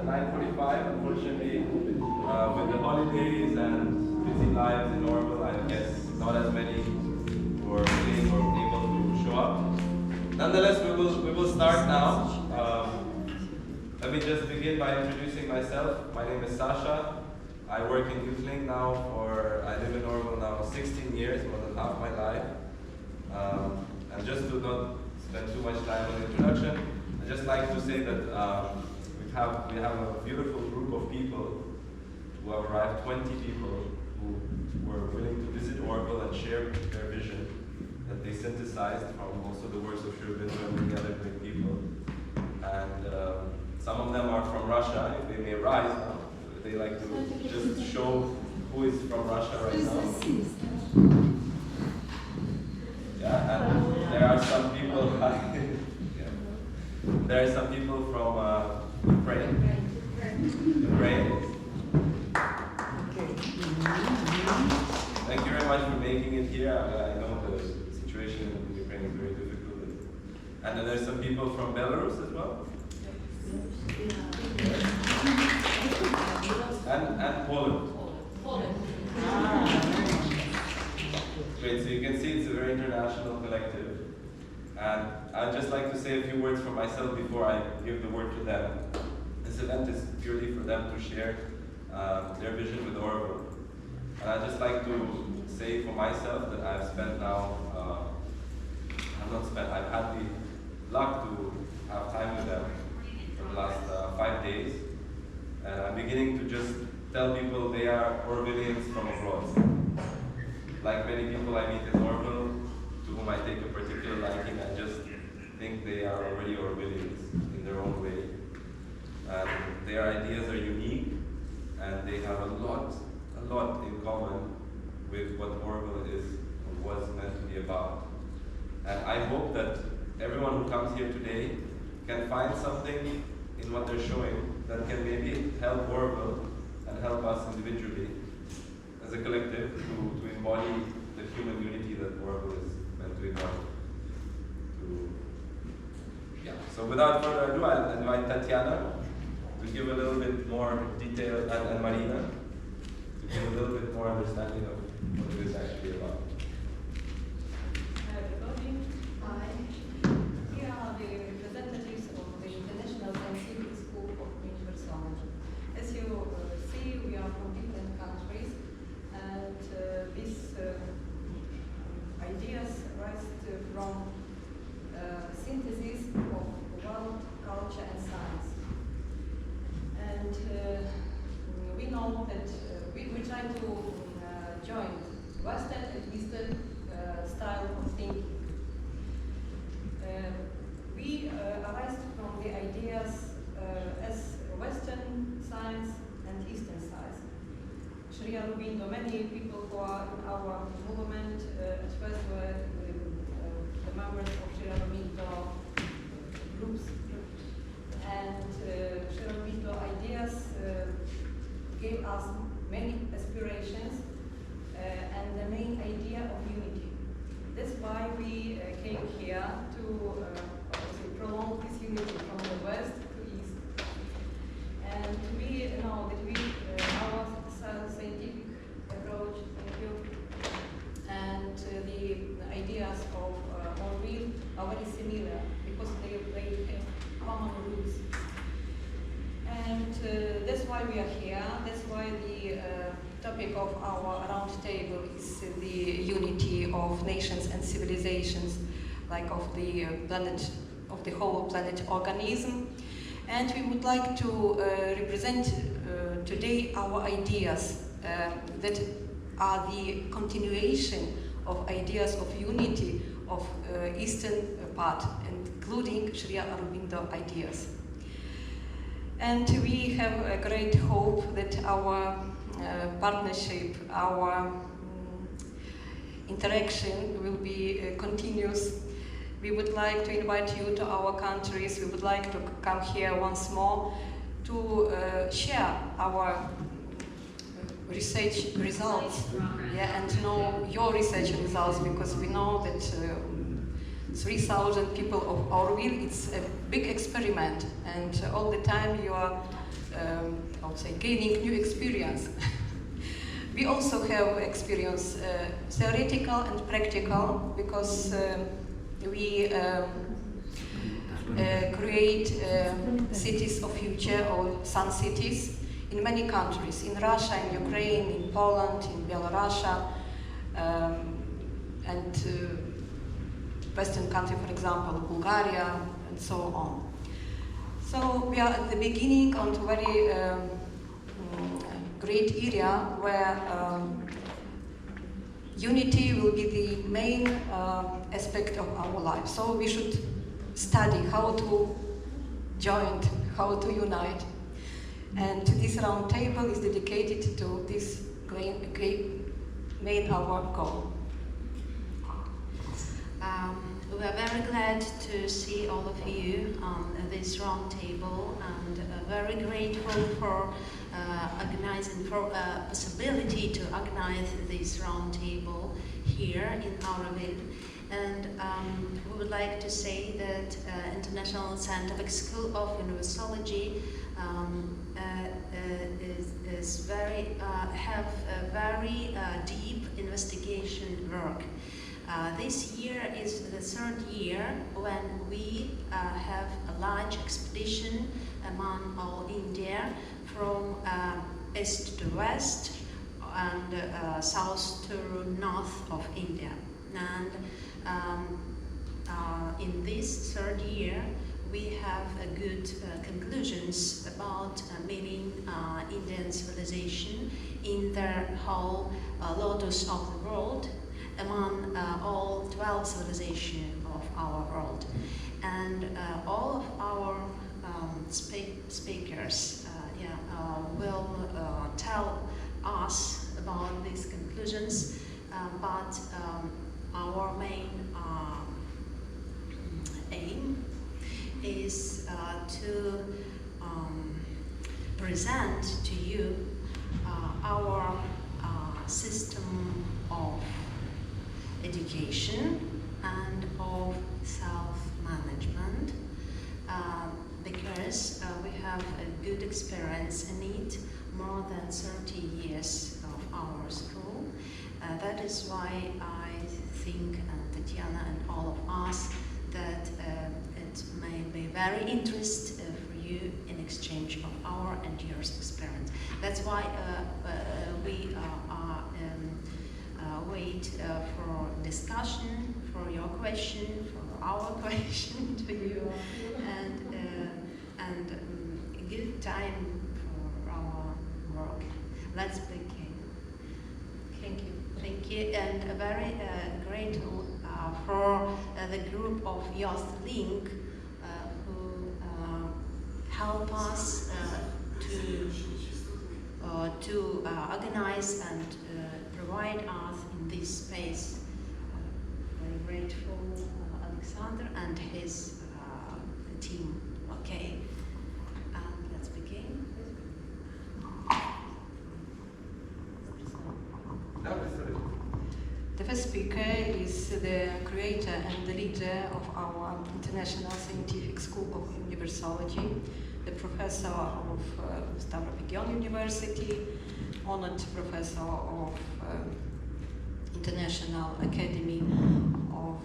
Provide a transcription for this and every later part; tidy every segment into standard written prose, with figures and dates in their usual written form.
9:45. Unfortunately, with the holidays and busy lives in Orville, I guess not as many were willing or able to show up. Nonetheless, we will start now. Let me just begin by introducing myself. My name is Sasha. I work in YouthLink now I live in Orville now 16 years, more than half my life. And just to not spend too much time on the introduction, I'd just like to say that we have a beautiful group of people who have arrived, 20 people who were willing to visit Orville and share their vision that they synthesized from also the works of Aurovile and many other great people. And some of them are from Russia, if they may rise now. They like to just show who is from Russia right now. Yeah, and there are some people. There are some people from Ukraine. Thank you very much for making it here. I know the situation in Ukraine is very difficult. And then there's some people from Belarus as well. And Poland. Great, so you can see it's a very international collective. And I'd just like to say a few words for myself before I give the word to them. This event is purely for them to share their vision with Orville. And I'd just like to say for myself that I've spent now, I've had the luck to have time with them for the last 5 days. And I'm beginning to just tell people they are Orvillians from abroad. Like many people I meet in Orville, to whom I take a particular liking, I just think they are already Orvillians in their own way. And their ideas are unique, and they have a lot in common with what Orville is or was meant to be about. And I hope that everyone who comes here today can find something in what they're showing that can maybe help Orville and help us individually as a collective to embody the human unity that Orville is meant to embody. So without further ado, I'll invite Tatiana to give a little bit more detail, and Marina to give a little bit more understanding of what it is actually about. Hi everybody. Hi. Here are the representatives of the International Scientific School of Universology. As you see, we are from different countries, and these ideas rise from synthesis of world, culture, and science. And we know that we try to join Western and Eastern style of thinking. We arise from the ideas as Western science and Eastern science. Sri Aurobindo, many people who are in our movement at first were the members of Sri Aurobindo groups. And Sri Aurobindo ideas gave us many aspirations and the main idea of unity. That's why we came here to prolong this unity from the west to east. And we know that our scientific approach and the ideas of Auroville are very similar because they have common roots. And that's why we are here. That's why the topic of our round table is the unity of nations and civilizations, like of the planet, of the whole planet organism. And we would like to represent today our ideas that are the continuation of ideas of unity of Eastern part, including Sri Aurobindo ideas. And we have a great hope that our partnership, our interaction will be continuous. We would like to invite you to our countries. We would like to come here once more to share our research results, and know your research results, because we know that 3,000 people of Auroville, it's a big experiment, and all the time you are I would say, gaining new experience. We also have experience theoretical and practical, because we create cities of future, or sun cities, in many countries, in Russia, in Ukraine, in Poland, in Belarus, and Western country, for example, Bulgaria, and so on. So we are at the beginning on a very great area where unity will be the main aspect of our life. So we should study how to join, how to unite. And this round table is dedicated to this great main our goal. We are very glad to see all of you on this round table, and very grateful for organizing, for possibility to organize this round table here in Aurovile. And we would like to say that International Scientific School of Universology have a very deep investigation work. This year is the third year when we have a large expedition among all India, from east to west and south to north of India. And in this third year, we have good conclusions about meeting Indian civilization in the whole lotus of the world, among all 12 civilizations of our world. And all of our speakers will tell us about these conclusions, but our main aim is to present to you our system of education and of self-management, because we have a good experience in it, more than 30 years of our school. That is why I think, and Tatiana and all of us, that it may be very interesting for you in exchange of our and yours experience. That's why we wait for discussion, for your question, for our question to you, and a good time for our work. Let's begin. Thank you. Thank you, and very grateful for the group of Youth Link who help us to organize and provide us in this space. Very grateful, Alexander and his team. Okay, let's begin. The first speaker is the creator and the leader of our International Scientific School of Universology, the professor of Stavropigion University, honored professor of International Academy of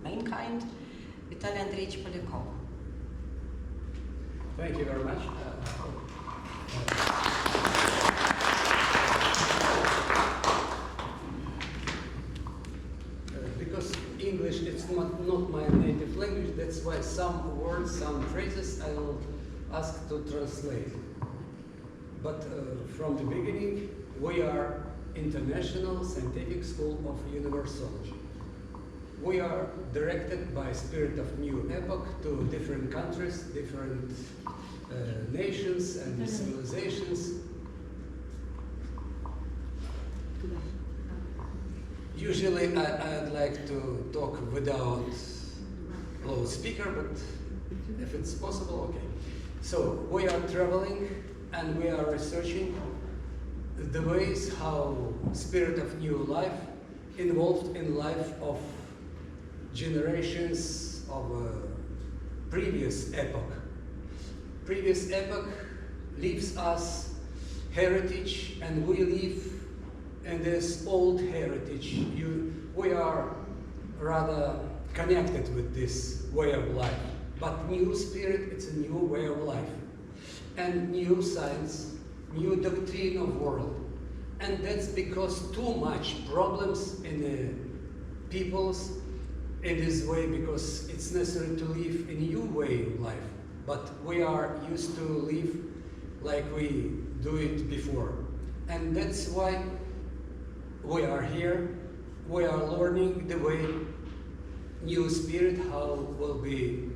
Mankind, V.A.Polyakov. Thank you very much. Because English is not my native language, that's why some words, some phrases I will ask to translate. But from the beginning, we are International Scientific School of Universology. We are directed by spirit of new epoch to different countries, different nations and civilizations. Usually I'd like to talk without loudspeaker, but if it's possible, okay. So we are traveling and we are researching the ways how spirit of new life involved in life of generations of a previous epoch. previous epoch leaves us heritage, and we live in this old heritage. We are rather connected with this way of life. But new spirit, it's a new way of life. And new science, new doctrine of world. And that's because too much problems in the peoples in this way, because it's necessary to live a new way of life. But we are used to live like we do it before. And that's why we are here. We are learning the way new spirit, how will be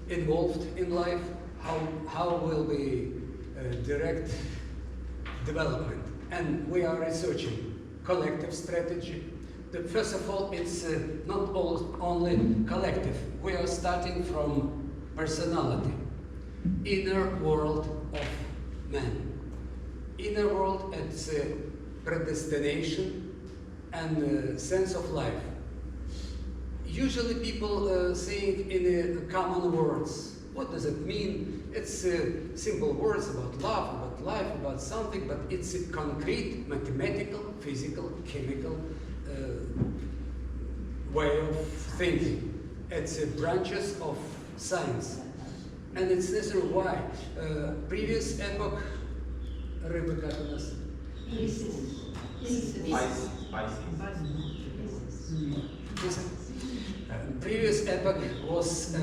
involved in life, how will be direct development. And we are researching collective strategy. First of all, it's not only collective. We are starting from personality, inner world of man. Inner world, it's a predestination and sense of life. Usually people saying in common words. What does it mean? It's simple words about love, about life, about something, but it's a concrete, mathematical, physical, chemical way of thinking. It's branches of science. And it's necessary. Why? Previous epoch, previous epoch was,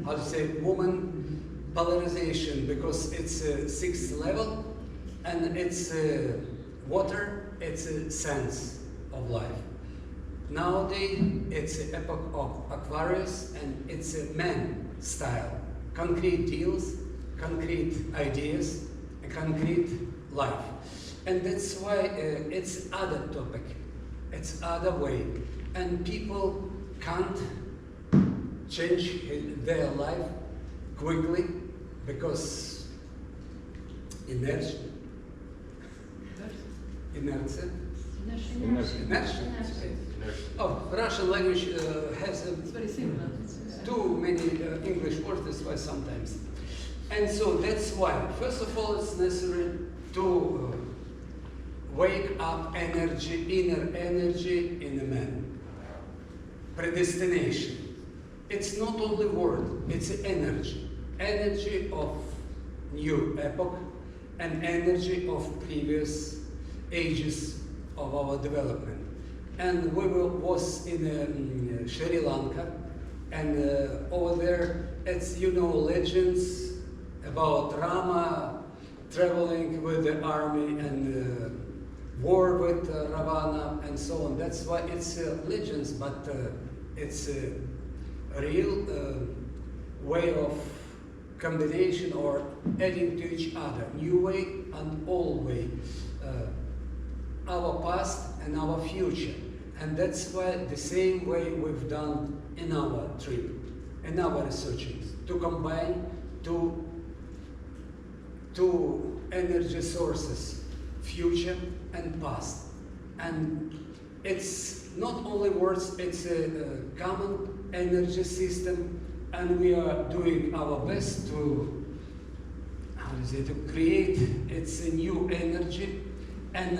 how to say, woman polarization, because it's a sixth level, and it's water, it's a sense of life. Nowadays, it's an epoch of Aquarius, and it's a man style. Concrete deals, concrete ideas, a concrete life. And that's why it's other topic, it's other way. And people can't change their life quickly because inertia. Oh, Russian language has too many English words, that's why sometimes. And so that's why, first of all, it's necessary to wake up energy, inner energy in a man. Predestination. It's not only word, it's energy. Energy of new epoch and energy of previous ages of our development. And we was in Sri Lanka, and over there, it's, you know, legends about Rama traveling with the army and war with Ravana and so on. That's why it's legends, but it's a real way of combination or adding to each other, new way and old way, our past and our future. And that's why the same way we've done in our trip, in our researchings, to combine two energy sources, future and past. And it's not only words, it's a common energy system, and we are doing our best to, to create it's a new energy. And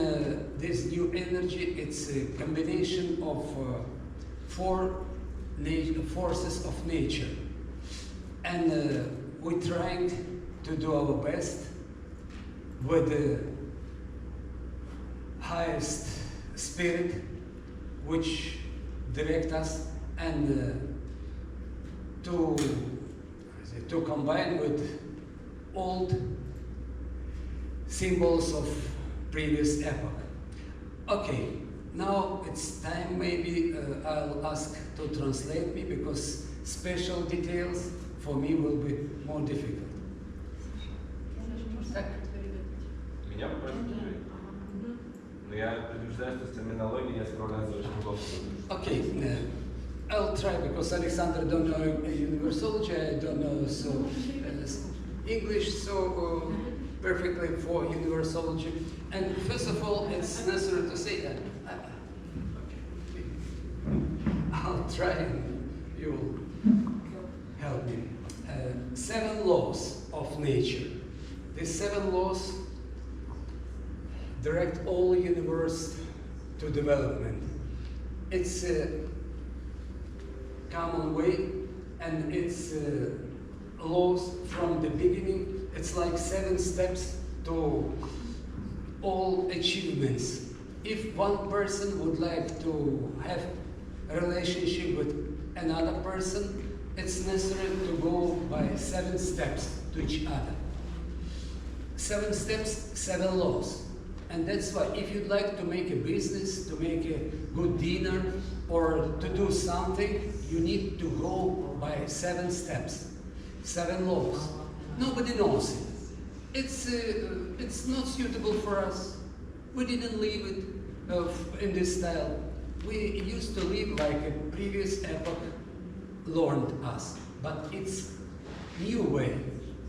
this new energy, it's a combination of four forces of nature. And we're trying to do our best with the highest spirit which direct us, and to combine with old symbols of previous epoch. Okay, now it's time, maybe I'll ask to translate me, because special details for me will be more difficult. Меня попросили. Но я предупреждаю, что с терминологией я справляюсь очень плохо. Okay, I'll try, because Alexander don't know Universology, I don't know so English so perfectly for Universology. And first of all, it's necessary to say that I'll try and you'll help me. 7 laws. of nature. These 7 laws direct all universe to development. It's a common way, and it's laws from the beginning. It's like 7 steps to all achievements. If one person would like to have a relationship with another person, it's necessary to go by 7 steps to each other. 7 steps, 7 laws. And that's why if you'd like to make a business, to make a good dinner, or to do something, you need to go by 7 steps, 7 laws. Nobody knows it. It's not suitable for us. We didn't live it in this style. We used to live like a previous epoch learned us, but it's new way.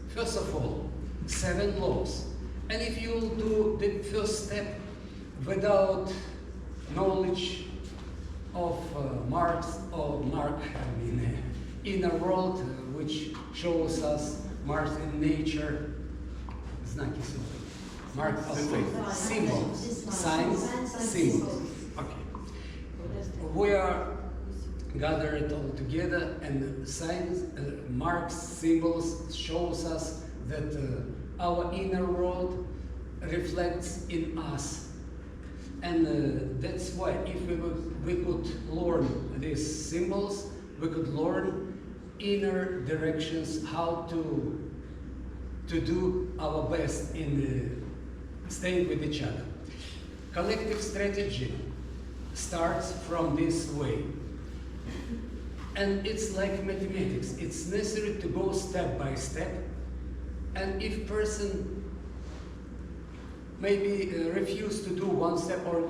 First of all, 7 laws. And if you do the first step without knowledge of inner world, which shows us Mars in nature, знаки символов. Mark of faith, symbols, signs, symbols. Okay. We are gathered all together, and signs, marks, symbols shows us that our inner world reflects in us. And that's why if we could learn these symbols, we could learn inner directions, how to do our best in staying with each other. Collective strategy starts from this way. And it's like mathematics. It's necessary to go step by step. And if person maybe refuse to do one step, or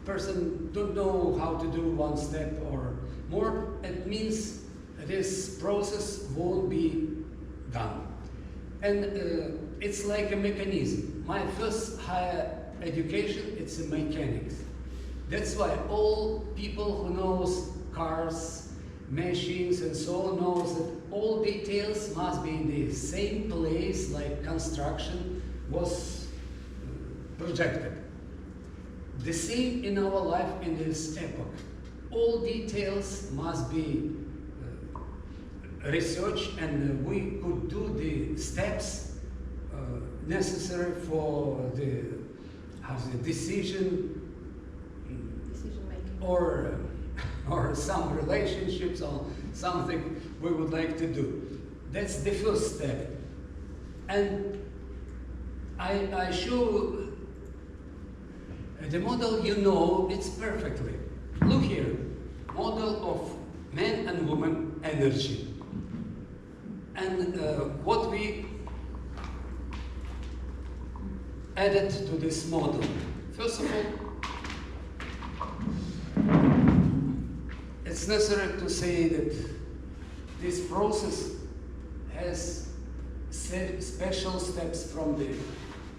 person don't know how to do one step or more, it means this process won't be done. And it's like a mechanism. My first higher education, it's a mechanics. That's why all people who knows cars, machines and so on knows that all details must be in the same place like construction was projected. The same in our life in this epoch. All details must be researched, and we could do the steps necessary for the decision making, or some relationships, or something we would like to do. That's the first step. And I show the model, you know, it's perfectly. Look here, model of man and woman energy. And what we added to this model. First of all, it's necessary to say that this process has special steps from the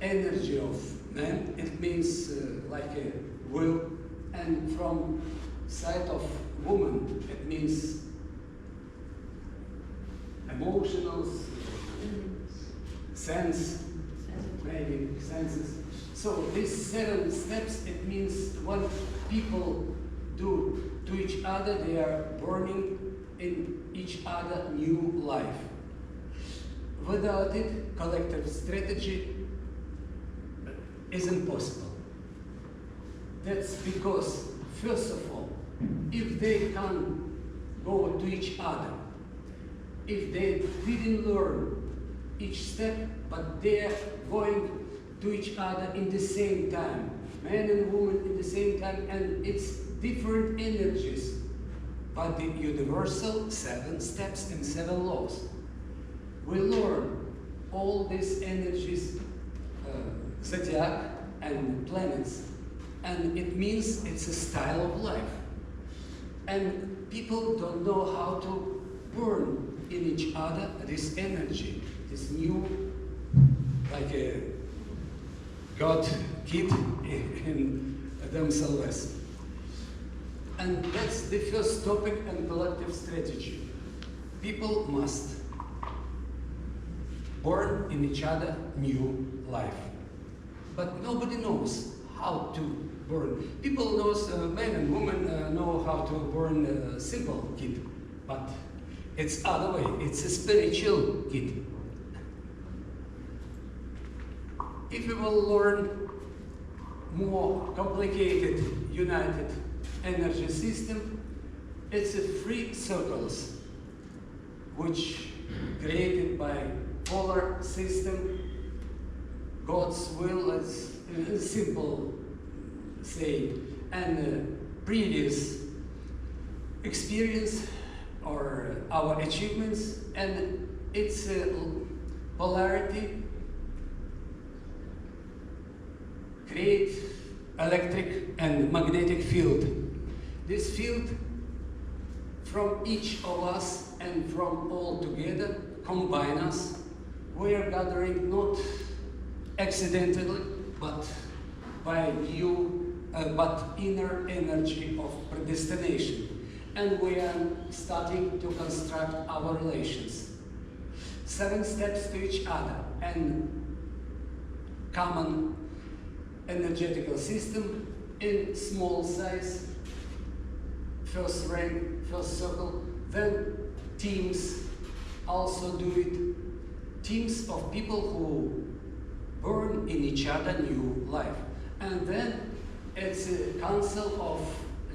energy of man. It means like a will, and from side of woman, it means emotionals, sense, maybe senses. So these 7 steps, it means what people do to each other, they are burning in each other new life. Without it, collective strategy isn't possible. That's because, first of all, if they can go to each other, if they didn't learn each step, but they're going to each other in the same time, man and woman in the same time, and it's different energies, but the universal 7 steps and 7 laws. We learn all these energies, zodiac and planets, and it means it's a style of life. And people don't know how to burn in each other this energy, this new, like a God kid in themselves. And that's the first topic in collective strategy. People must born in each other new life. But nobody knows how to born. People knows, men and women know how to born a simple kid, but it's other way. It's a spiritual kid. If we will learn more complicated, united energy system, it's a 3 circles, which created by polar system, God's will, as simple say, and previous experience or our achievements, and its polarity create electric and magnetic field. This field from each of us and from all together combine us. We are gathering not accidentally, but by but inner energy of predestination. And we are starting to construct our relations. 7 steps to each other and common energetical system in small size, first rank, first circle, then teams also do it. Teams of people who burn in each other new life. And then it's a council of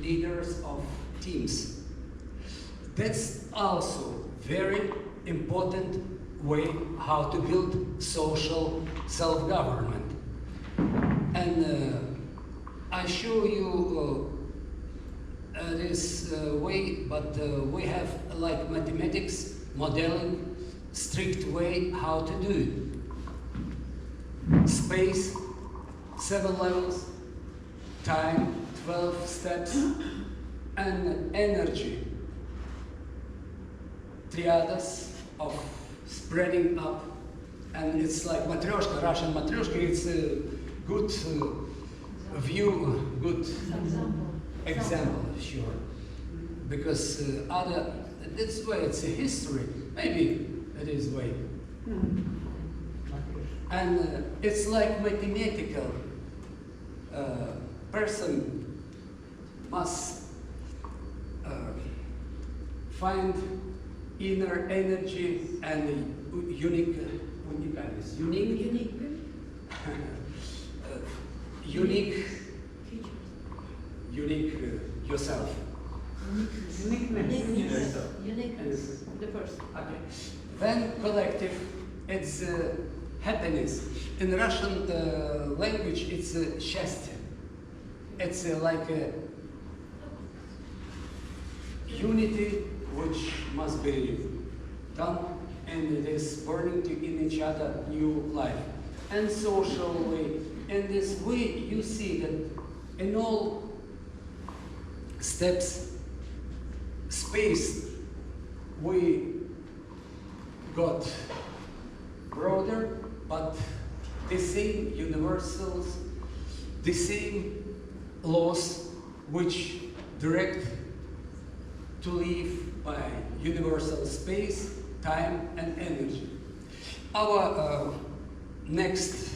leaders of teams. That's also very important way how to build social self-government. And I show you this way, but we have like mathematics, modeling, strict way how to do it. Space, 7 levels, time, 12 steps, and energy, triads of spreading up. And it's like matryoshka, Russian matryoshka. It's a good view, good example, sure. Because that's why it's a history. Maybe it is way. And it's like mathematical person must find inner energy and unique yourself. Uniqueness of the person. Okay. Then collective, it's happiness. In Russian language, it's счастье. It's like a unity which must be done, and it is burning in each other new life. And socially, in this way, you see that in all steps, space, we got broader, but the same universals, the same laws which direct to live by universal space, time, and energy. Our next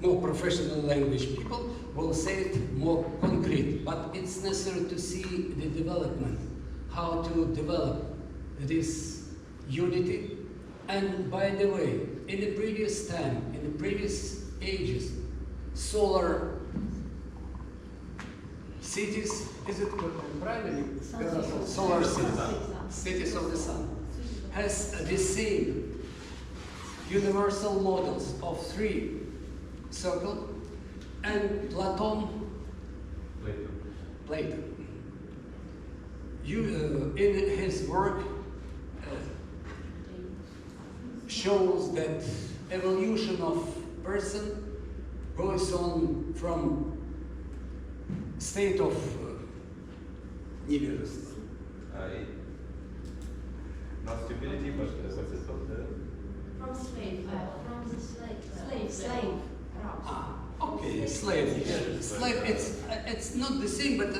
more professional language people will say it more concrete, but it's necessary to see the development, how to develop this unity. And by the way, in the previous time, in the previous ages, solar cities, is it primarily solar cities, cities of the sun, has the same universal models of 3 circle, and Plato in his work shows that evolution of person goes on from state of невежества. Not stupidity, but what's it called? From slave. From the slave. Okay, slave. Slave. It's not the same, but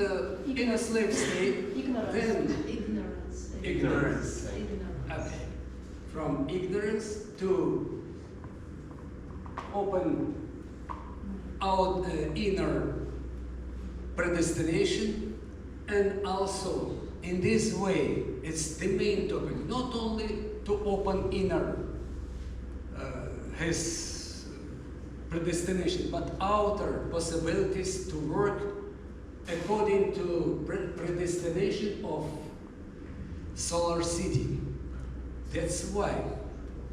in a slave state, then Ignorance. ignorance. Okay. from ignorance to open our inner predestination, and also in this way it's the main topic, not only to open inner his predestination, but outer possibilities to work according to predestination of solar city. That's why,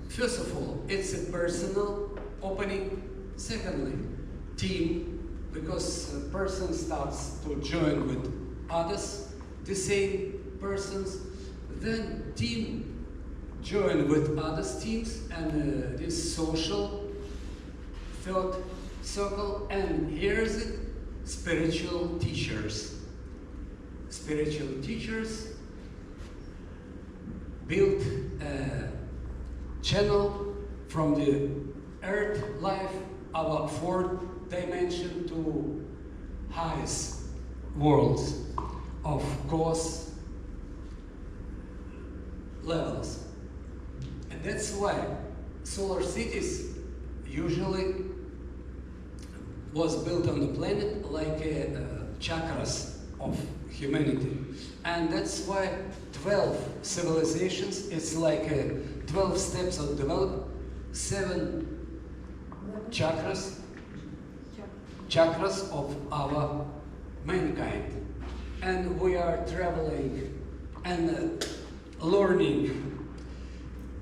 first of all, it's a personal opening. Secondly, team, because a person starts to join with others, the same persons, then team join with other teams, and this social third circle, and here is it, spiritual teachers. Spiritual teachers build a channel from the earth life, our fourth dimension, to highest worlds of course levels. And that's why solar cities usually was built on the planet like chakras of humanity. And that's why 12 civilizations, it's like 12 steps of development, 7 chakras of our mankind. And we are traveling and learning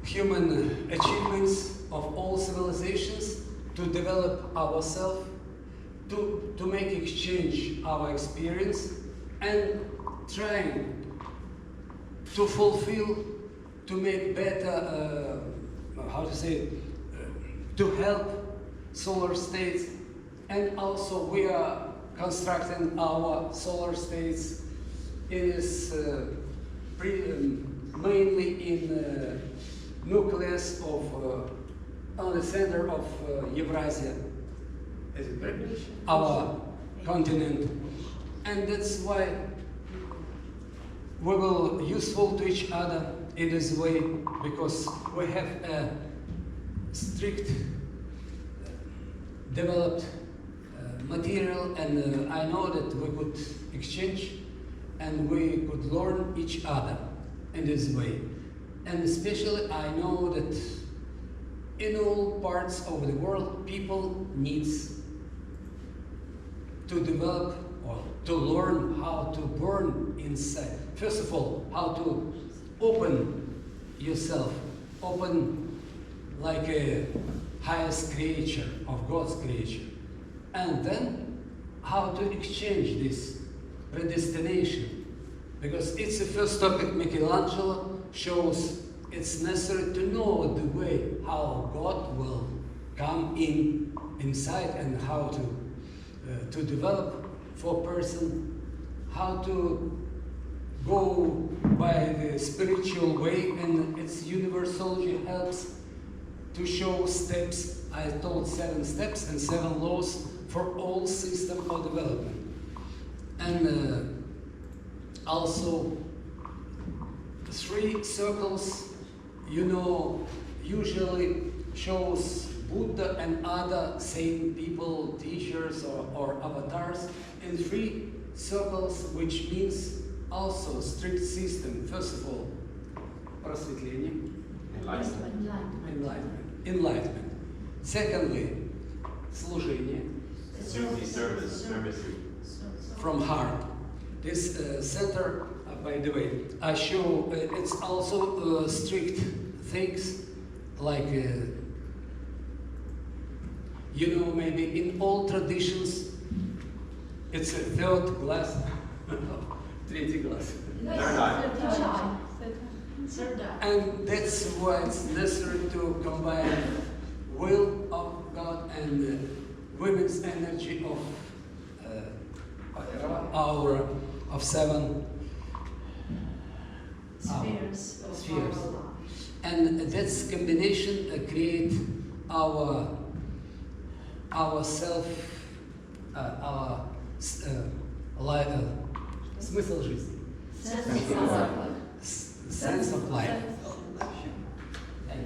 human achievements of all civilizations to develop ourselves, to make exchange our experience, and trying to fulfill, to make better, to help solar states. And also we are constructing our solar states mainly in nucleus of on the center of Eurasia, our continent. And that's why we will useful to each other in this way, because we have a strict developed material, and I know that we could exchange and we could learn each other in this way. And especially I know that in all parts of the world people needs to develop or to learn how to burn inside. First of all, how to open yourself, open like a highest creature of God's creature. And then how to exchange this predestination. Because it's the first topic Michelangelo shows it's necessary to know the way how God will come inside, and how to develop for person, how to go by the spiritual way, and its Universology helps to show steps. I told 7 steps and 7 laws for all system of development. And also 3 circles, usually shows Buddha and other same people, teachers or avatars, in 3 circles, which means also strict system. First of all, просветление, enlightenment. Secondly, служение, service. from heart. This center, by the way, I show it's also strict things like maybe in all traditions it's a 3rd glass, 3rd glass. And that's why it's necessary to combine will of God and women's energy of aura of 7 spheres. And that's combination create our self, our смысл жизни. Sense of life. And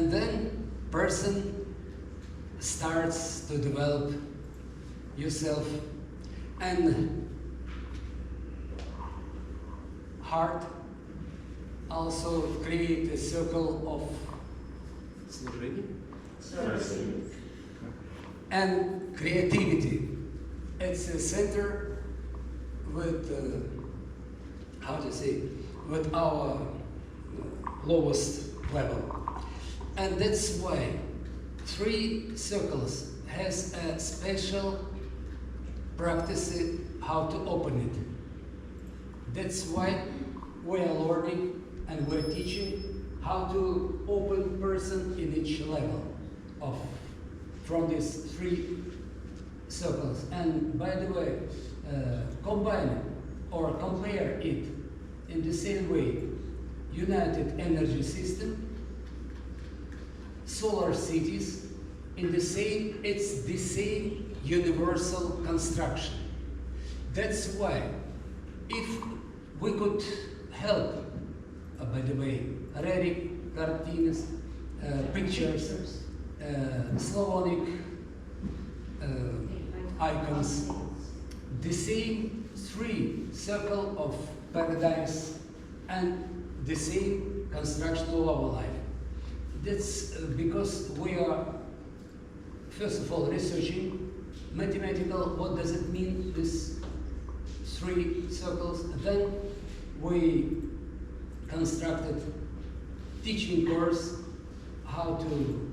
And then person starts to develop yourself, and heart also create a circle of служение and creativity. It's a center with how to say, with our lowest level, and that's why 3 circles has a special practice how to open it. That's why we are learning and we're teaching how to open person in each level of from these 3 circles. And by the way, combine it or compare it in the same way. United energy system, solar cities, in the same, it's the same universal construction. That's why if we could help, by the way, rhetoric, cartoons, pictures, Slavonic icons, the same 3 circle of paradigms and the same construction of our life. That's because we are, first of all, researching mathematical, what does it mean, these 3 circles. Then we constructed teaching course how to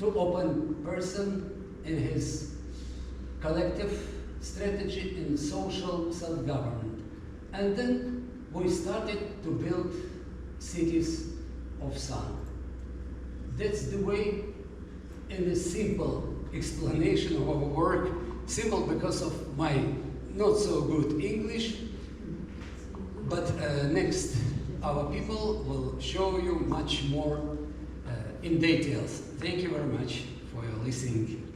open person in his collective strategy in social self-government. And then we started to build cities of sun. That's the way, in a simple explanation of our work, simple because of my not so good English, but next our people will show you much more in details. Thank you very much for your listening.